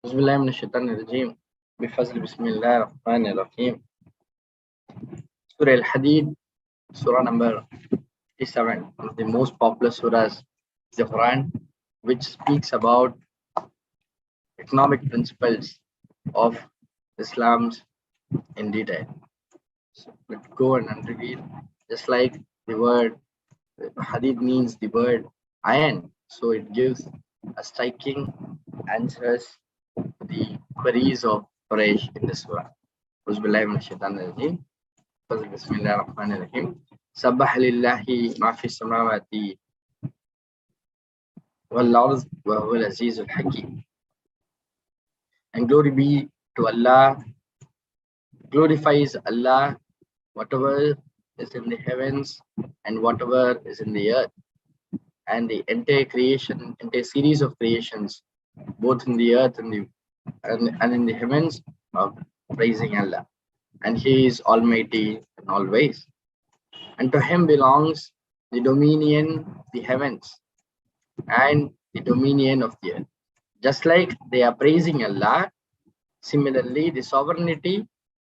بسم الله من الشيطان الرجيم بفضل بسم الله الرحمن الرحيم. Surah Al-Hadid, Surah number 57, one of the most popular surahs is the Quran, which speaks about economic principles of Islam's in detail. So let's go and read. Just like the word Hadid means the word iron, so it gives a striking answers to the queries of Quraysh in the surah. Bismillah min shaitan rajim. Bismillah ar-Rahman ar-Rahim. Sabbaha lillahi ma fi samawati wal ard wa huwa al-aziz al-hakim. And glory be to Allah, glorifies Allah, whatever is in the heavens and whatever is in the earth, and the entire creation, entire series of creations, both in the earth and in the heavens, of praising Allah. And He is Almighty in all ways. And to Him belongs the dominion of the heavens and the dominion of the earth. Just like they are praising Allah, similarly, the sovereignty,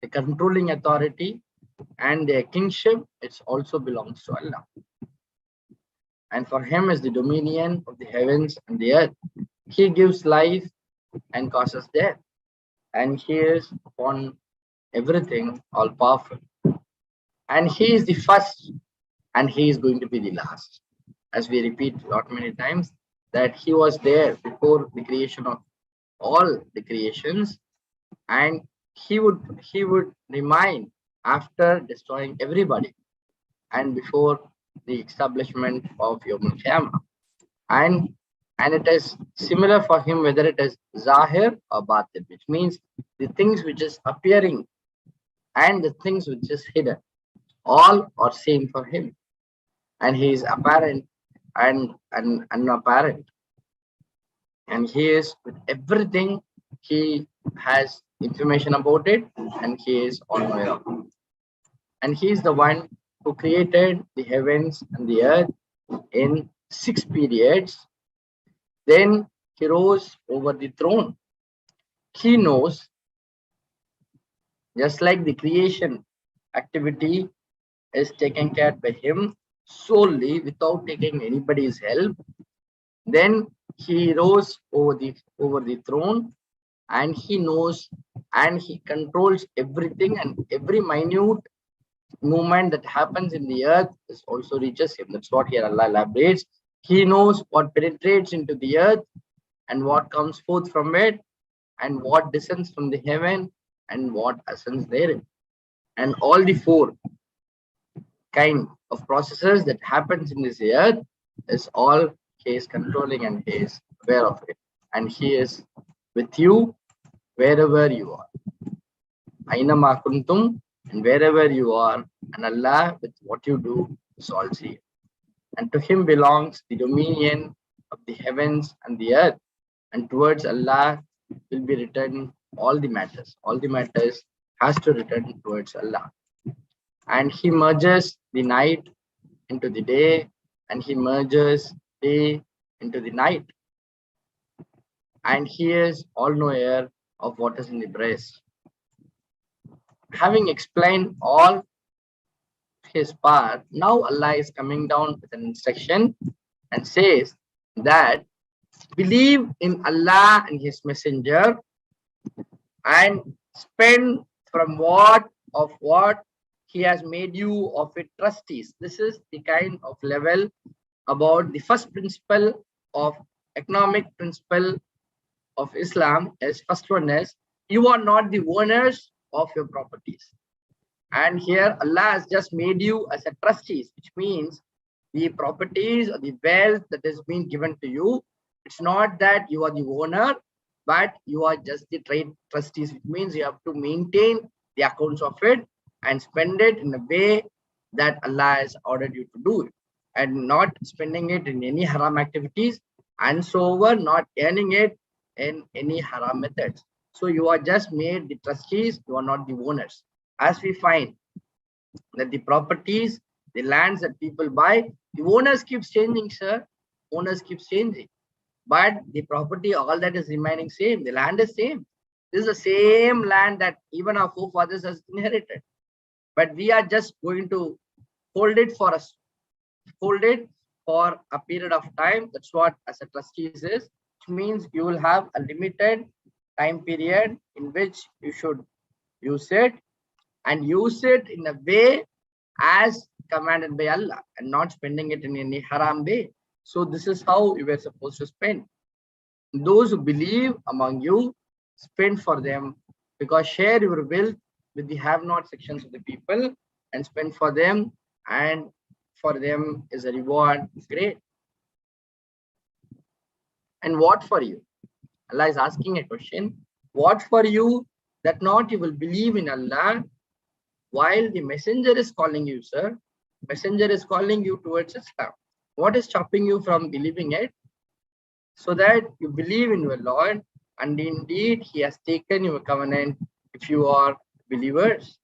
the controlling authority, and their kingship, it also belongs to Allah. And for Him is the dominion of the heavens and the earth. He gives life and causes death. And He is upon everything all powerful. And He is the first, and He is going to be the last. As we repeat a lot many times, that He was there before the creation of all the creations, and He would remain after destroying everybody and before the establishment of Yawm al-Qiyamah. And it is similar for Him whether it is Zahir or Batin, which means the things which is appearing and the things which is hidden, all are same for Him. And He is apparent and unapparent. And He is with everything. He has information about it, and He is all knowing of it. And He is the one who created the heavens and the earth in 6 periods. Then He rose over the throne. He knows, just like the creation activity is taken care by Him solely without taking anybody's help. Then He rose over the throne, and He knows and He controls everything, and every minute movement that happens in the earth is also reaches Him. That's what here Allah elaborates. He knows what penetrates into the earth and what comes forth from it, and what descends from the heaven and what ascends therein. And all the 4 kind of processes that happens in this earth is all He is controlling, and He is aware of it. And He is with you wherever you are. Ainama kuntum, and wherever you are, and Allah with what you do is all see. And to Him belongs the dominion of the heavens and the earth, and towards Allah will be returned all the matters. All the matters has to return towards Allah. And He merges the night into the day, and He merges day into the night. And He is all-knower of what is in the breast. Having explained all His part, now Allah is coming down with an instruction and says that believe in Allah and His messenger, and spend from what He has made you of it trustees. This is the kind of level about the first principle of economic principle of Islam. As first one is, you are not the owners of your properties. And here Allah has just made you as a trustees, which means the properties or the wealth that has been given to you, it's not that you are the owner, but you are just the trade trustees, which means you have to maintain the accounts of it and spend it in a way that Allah has ordered you to do it, and not spending it in any haram activities, and so over not earning it in any haram methods. So you are just made the trustees, you are not the owners. As we find that the properties, the lands that people buy, the owners keeps changing, sir. Owners keeps changing. but the property, all that is remaining same. The land is same. This is the same land that even our forefathers has inherited. But we are just going to hold it for us, hold it for a period of time. That's what as a trustees is, which means you will have a limited time period in which you should use it, and use it in a way as commanded by Allah and not spending it in any haram way. So this is how you were supposed to spend. Those who believe among you, spend for them, because share your wealth with the have-not sections of the people and spend for them, and for them is a reward great. And what for you? Allah is asking a question. What for you that not you will believe in Allah while the messenger is calling you, sir? Messenger is calling you towards Islam. What is stopping you from believing it? So that you believe in your Lord, and indeed he has taken your covenant if you are believers.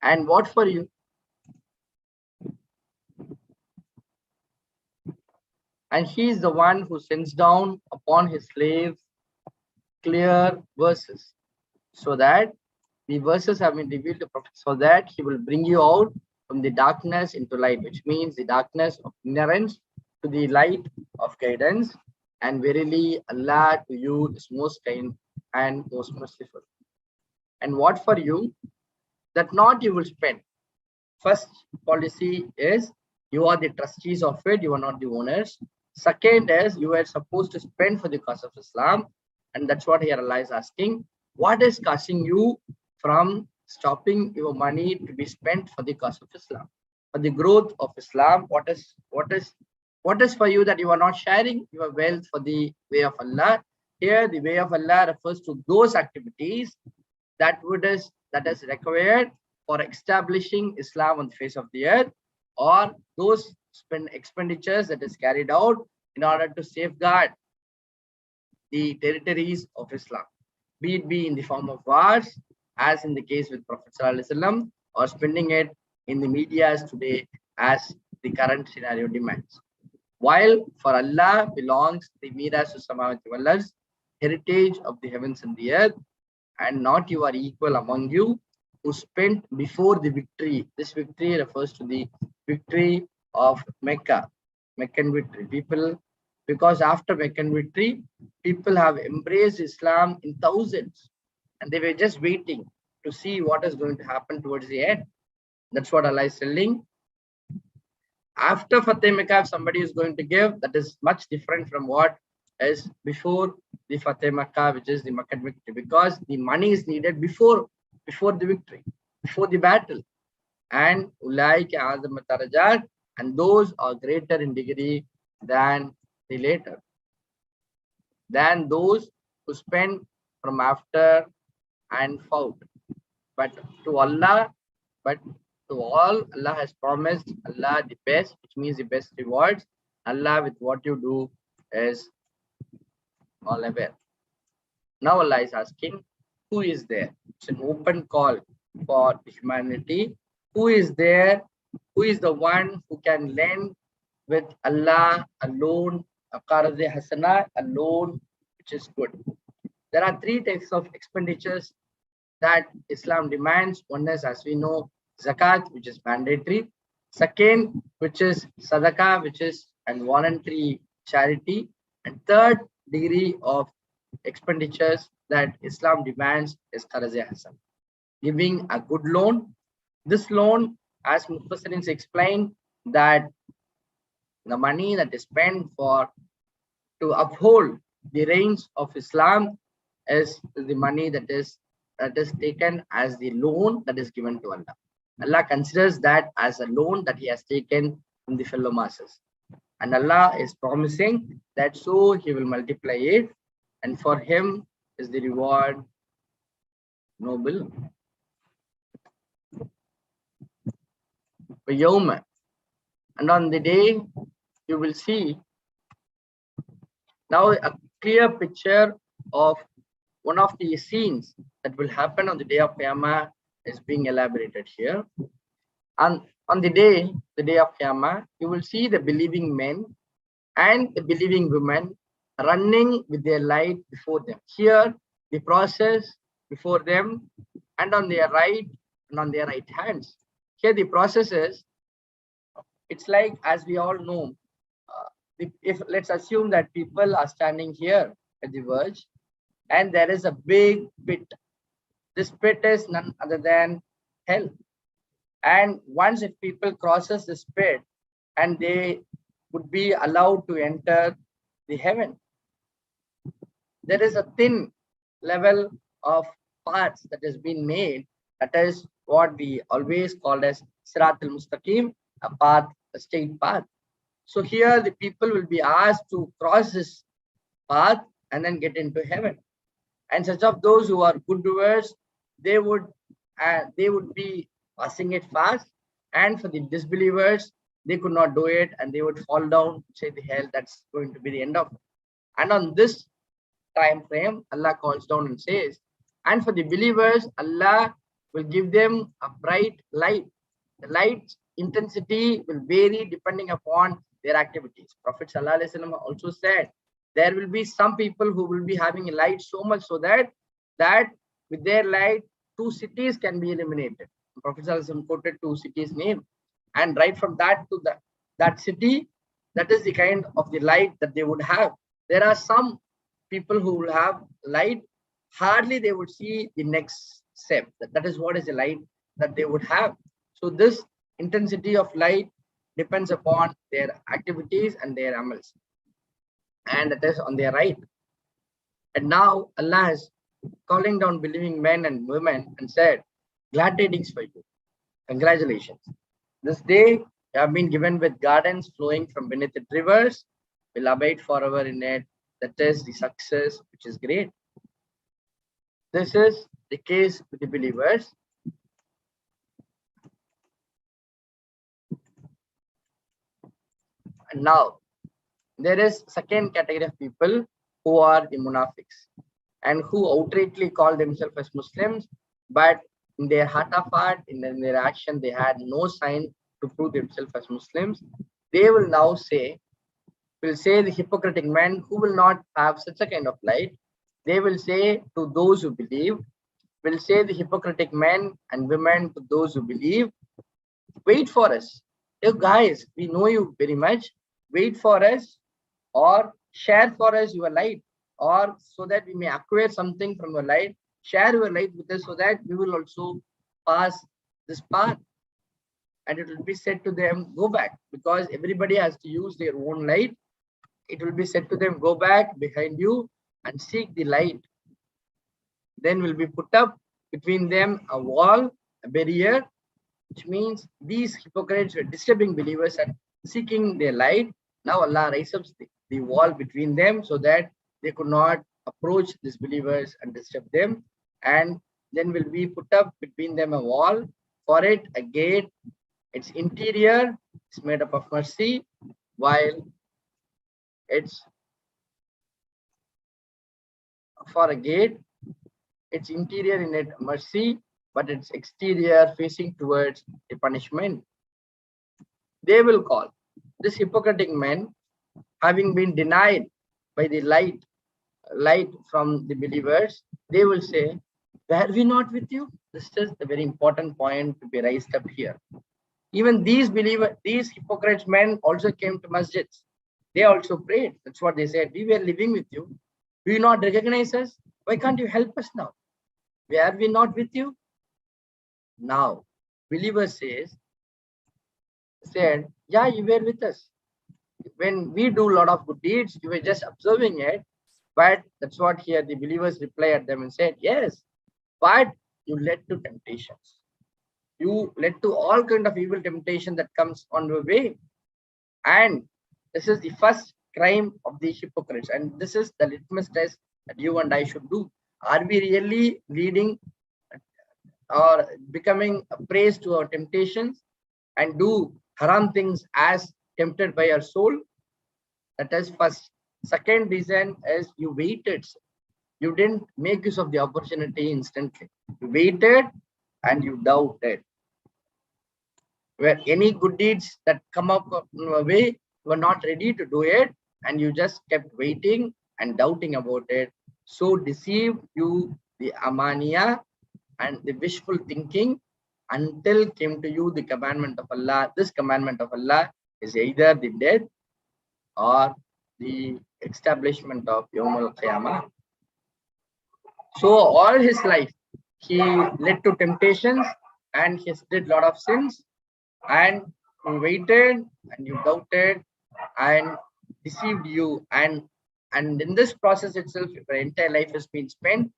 And what for you? And he is the one who sends down upon his slaves clear verses, so that the verses have been revealed to Prophet, so that he will bring you out from the darkness into light, which means the darkness of ignorance to the light of guidance. And verily Allah to you is most kind and most merciful. And what for you that not you will spend? First policy is you are the trustees of it, you are not the owners. Second is you are supposed to spend for the cause of Islam, and that's what here Allah is asking. What is causing you from stopping your money to be spent for the cause of Islam, for the growth of Islam? What is for you that you are not sharing your wealth for the way of Allah? Here the way of Allah refers to those activities that is required for establishing Islam on the face of the earth, or those expenditures that is carried out in order to safeguard the territories of Islam, be it in the form of wars, as in the case with Prophet ﷺ, or spending it in the medias today as the current scenario demands. While for Allah belongs the miras samawati wal ard, heritage of the heavens and the earth, and not you are equal among you who spent before the victory. This victory refers to the victory of Mecca, Meccan victory. People, because after Meccan victory, people have embraced Islam in thousands, and they were just waiting to see what is going to happen towards the end. That's what Allah is telling. After Fateh Mecca, if somebody is going to give, that is much different from what is before the Fateh Mecca, which is the Meccan victory, because the money is needed before the victory, before the battle. And Ulaika Azam Darajat, and those are greater in degree than the later, than those who spend from after and fought. But to Allah, but to all, Allah has promised Allah the best, which means the best rewards. Allah with what you do is all aware. Now Allah is asking, who is there? It's an open call for humanity. Who is there? Who is the one who can lend with Allah alone, a qarz hasana, a loan which is good? There are three types of expenditures that Islam demands. One is, as we know, zakat, which is mandatory. Second, which is sadaqah, which is an voluntary charity. And third degree of expenditures that Islam demands is qarz hasan, giving a good loan. This loan, as Mufassirins explained, that the money that is spent to uphold the reigns of Islam is the money that is taken as the loan that is given to Allah. Allah considers that as a loan that he has taken from the fellow masses. And Allah is promising that so he will multiply it, and for him is the reward noble. And on the day you will see now a clear picture of one of the scenes that will happen on the day of Qiyamah is being elaborated here. And on the day of Qiyamah, you will see the believing men and the believing women running with their light before them. Here, the process before them and on their right and on their right hands. Here, the process is, it's like, as we all know, if let's assume that people are standing here at the verge and there is a big pit. This pit is none other than hell. And once if people crosses this pit and they would be allowed to enter the heaven, there is a thin level of paths that has been made. That is what we always called as Sirat al-Mustaqim, a path, a straight path. So here the people will be asked to cross this path and then get into heaven. And such of those who are good doers, they would be passing it fast. And for the disbelievers, they could not do it and they would fall down, say the hell. That's going to be the end of it. And on this time frame, Allah calls down and says, and for the believers, Allah will give them a bright light. The light intensity will vary depending upon their activities. Prophet ﷺ also said, there will be some people who will be having a light so much so that with their light, 2 cities can be eliminated. Prophet ﷺ quoted 2 cities' name. And right from that to that city, that is the kind of the light that they would have. There are some people who will have light, hardly they would see the next step. That is what is the light that they would have. So this intensity of light depends upon their activities and their amals. And it is on their right. And now Allah is calling down believing men and women and said, glad tidings for you. Congratulations. This day you have been given with gardens flowing from beneath it, rivers will abide forever in it. That is the success which is great. This is the case with the believers. And now there is second category of people who are the munafiqs and who outrightly call themselves as Muslims, but in their heart of heart, in their action, they had no sign to prove themselves as Muslims. They will now say, the hypocritic men who will not have such a kind of light. They will say to those who believe, will say the hypocritic men and women to those who believe, wait for us. You guys, we know you very much. Wait for us or share for us your light, or so that we may acquire something from your light. Share your light with us so that we will also pass this path. And it will be said to them, go back, because everybody has to use their own light. It will be said to them, go back behind you and seek the light. Then will be put up between them a wall, a barrier, which means these hypocrites were disturbing believers and seeking their light. Now Allah raises up the wall between them so that they could not approach these believers and disturb them. And then will be put up between them a wall, for it a gate. Its interior is made up of mercy, while it's for a gate, its interior in it mercy, but its exterior facing towards the punishment. They will call this hypocritic men, having been denied by the light from the believers, they will say, were we not with you? This is the very important point to be raised up here. Even these hypocrites men also came to masjids. They also prayed. That's what they said. We were living with you. Do you not recognize us? Why can't you help us now? Were we not with you? Now, believer said, yeah, you were with us. When we do a lot of good deeds, you were just observing it. But that's what here the believers reply at them and said, yes, but you led to temptations. You led to all kind of evil temptation that comes on your way. And this is the first crime of the hypocrites. And this is the litmus test that you and I should do. Are we really leading or becoming a prey to our temptations and do haram things as tempted by our soul? That is first. Second reason is you waited. You didn't make use of the opportunity instantly. You waited and you doubted. Where any good deeds that come up in your way, You were not ready to do it, and you just kept waiting and doubting about it. So deceived you the amaniya and the wishful thinking until came to you the commandment of Allah. This commandment of Allah is either the death or the establishment of Yawm al-Qiyamah. So all his life, he led to temptations and he did lot of sins, and you waited and you doubted and deceived you, and in this process itself, your entire life has been spent,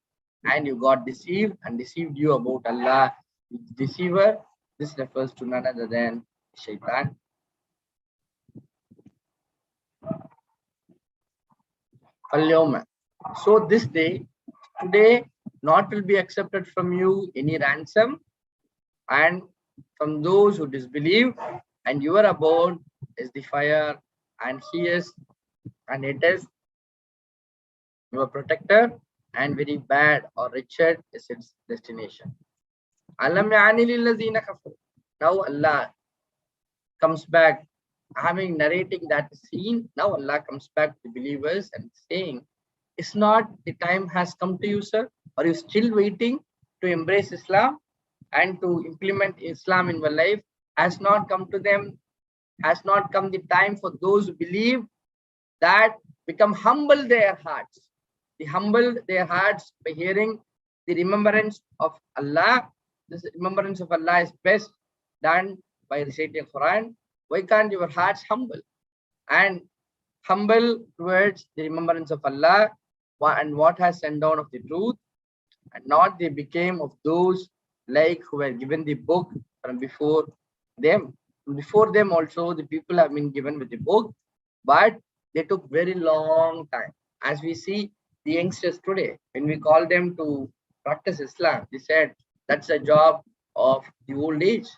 and you got deceived and deceived you about Allah. Deceiver, this refers to none other than Shaitan. So this day, today, not will be accepted from you any ransom, and from those who disbelieve, and your abode is the fire, and it is your protector, and very bad or wretched is its destination. Now Allah comes back, having narrating that scene. Now Allah comes back to the believers and saying, it's not the time has come to you, sir? Are you still waiting to embrace Islam and to implement Islam in your life? Has not come to them, has not come the time for those who believe, that become humble their hearts. They humble their hearts by hearing the remembrance of Allah. This remembrance of Allah is best done by reciting Quran. Why can't your hearts humble and humble towards the remembrance of Allah and what has sent down of the truth, and not they became of those like who were given the book from before them. Before them also the people have been given with the book, but they took very long time. As we see the youngsters today, when we call them to practice Islam, they said that's a job of the old age.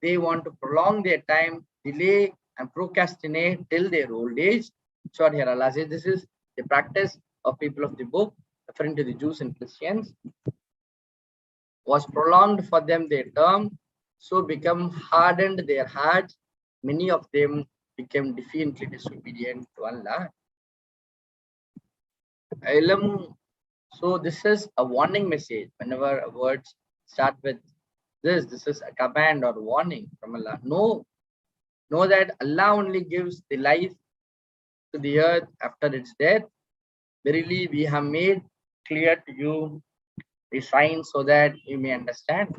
They want to prolong their time, delay and procrastinate till their old age. So here Allah says this is the practice of people of the book, referring to the Jews and Christians, was prolonged for them their term, so become hardened their hearts. Many of them became defiantly disobedient to Allah. So this is a warning message. Whenever words start with this is a command or warning from Allah. Know that Allah only gives the life to the earth after its death. Verily, we have made clear to you the signs so that you may understand.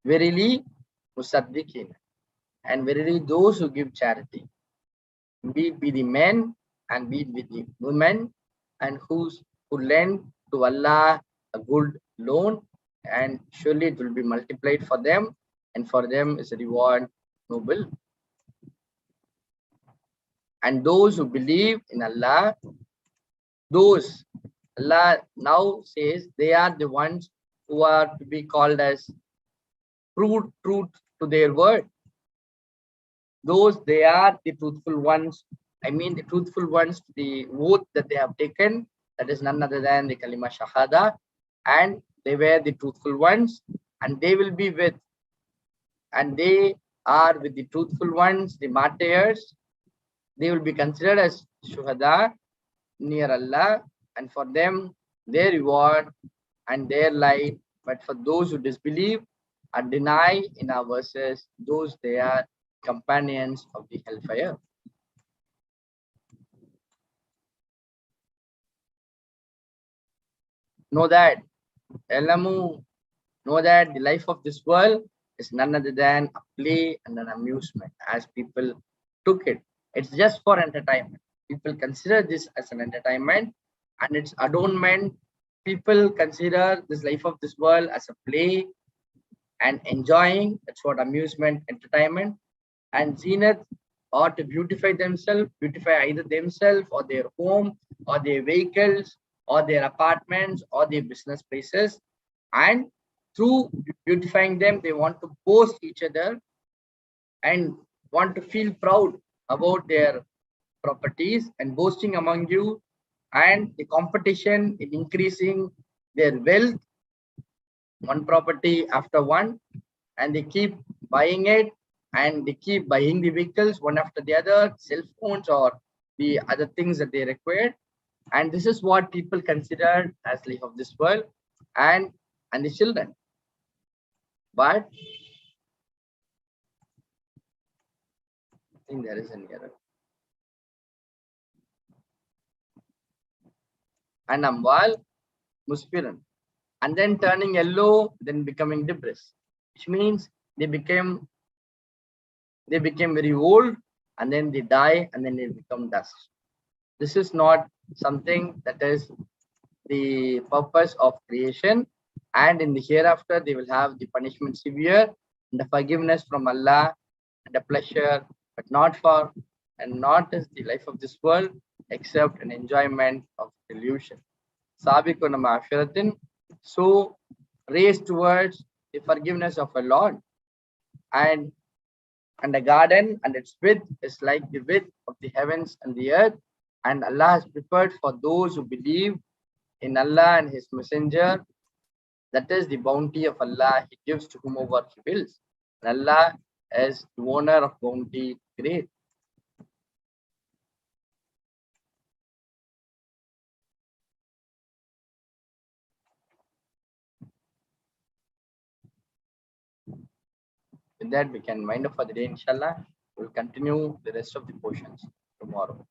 Verily, musaddiqin, and verily those who give charity, be it be the men and be it be the women, and who lend to Allah a good loan, and surely it will be multiplied for them, and for them is a reward noble. And those who believe in Allah, those Allah now says they are the ones who are to be called as truth to their word. Those, they are the truthful ones. I mean the truthful ones to the oath that they have taken, that is none other than the kalima shahada, and they were the truthful ones, and they will be with, and they are with the truthful ones, the martyrs. They will be considered as shuhada near Allah, and for them their reward and their light. But for those who disbelieve or deny in our verses, those they are companions of the hellfire. Know that the life of this world is none other than a play and an amusement, as people took it. It's just for entertainment. People consider this as an entertainment and its adornment. People consider this life of this world as a play and enjoying. That's what amusement, entertainment, and zenith, or to beautify themselves, beautify either themselves or their home or their vehicles or their apartments or their business places. And through beautifying them, they want to boast each other and want to feel proud about their properties and boasting among you, and the competition in increasing their wealth, one property after one, and they keep buying it and they keep buying the vehicles one after the other, cell phones or the other things that they require. And this is what people consider as life of this world, and the children. But I think there is an error. And amwal musfiran, and then turning yellow, then becoming debris, which means they became very old, and then they die, and then they become dust. This is not something that is the purpose of creation. And in the hereafter, they will have the punishment severe, and the forgiveness from Allah, and the pleasure, but not for, and not as the life of this world, except an enjoyment of delusion. Sabiqun ma'firatin, so race towards the forgiveness of a Lord, and the garden and its width is like the width of the heavens and the earth, and Allah has prepared for those who believe in Allah and His Messenger. That is the bounty of Allah. He gives to whomever He wills. And Allah is the owner of bounty, great. With that, we can wind up for the day, inshallah. We'll continue the rest of the portions tomorrow.